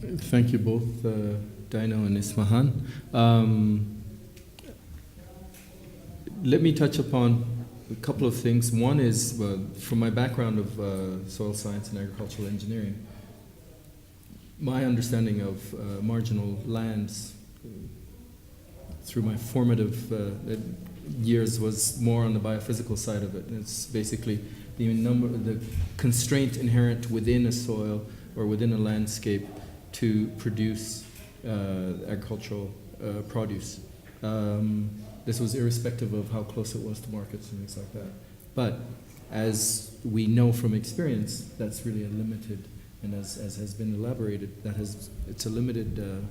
Thank you both, Dino and Ismahan. Let me touch upon a couple of things. One is, from my background of soil science and agricultural engineering, my understanding of marginal lands through my formative years was more on the biophysical side of it. It's basically the constraint inherent within a soil or within a landscape to produce agricultural produce. This was irrespective of how close it was to markets and things like that. But as we know from experience, that's really a limited, and as has been elaborated, it's a limited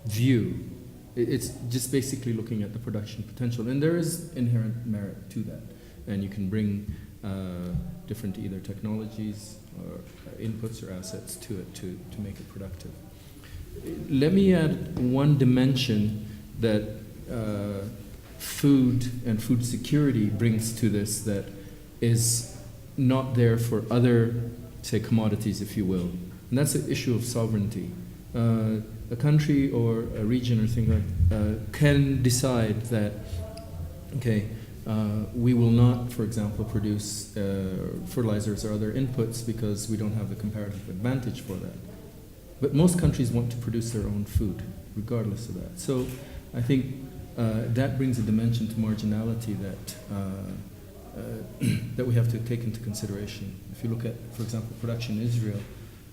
view. It's just basically looking at the production potential, and there is inherent merit to that. And you can bring different either technologies or inputs or assets to it to make it productive. Let me add one dimension that food and food security brings to this that is not there for other, say, commodities, if you will. And that's the issue of sovereignty. A country or a region or thing like can decide that, okay, we will not, for example, produce fertilizers or other inputs because we don't have the comparative advantage for that. But most countries want to produce their own food, regardless of that. So I think that brings a dimension to marginality that we have to take into consideration. If you look at, for example, production in Israel,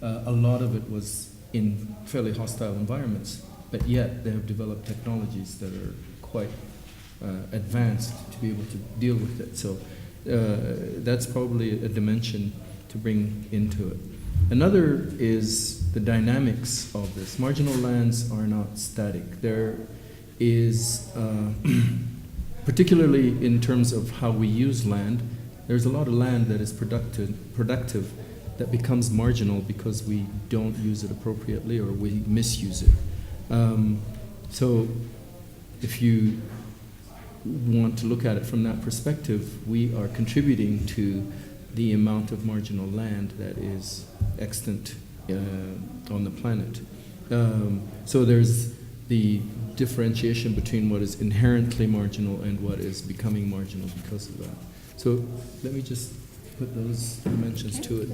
a lot of it was in fairly hostile environments, but yet they have developed technologies that are quite advanced to be able to deal with it. So that's probably a dimension to bring into it. Another is the dynamics of this. Marginal lands are not static. There is, particularly in terms of how we use land, there's a lot of land that is productive that becomes marginal because we don't use it appropriately or we misuse it. So if you want to look at it from that perspective, we are contributing to the amount of marginal land that is extant on the planet. So there's the differentiation between what is inherently marginal and what is becoming marginal because of that. So let me just put those dimensions to it.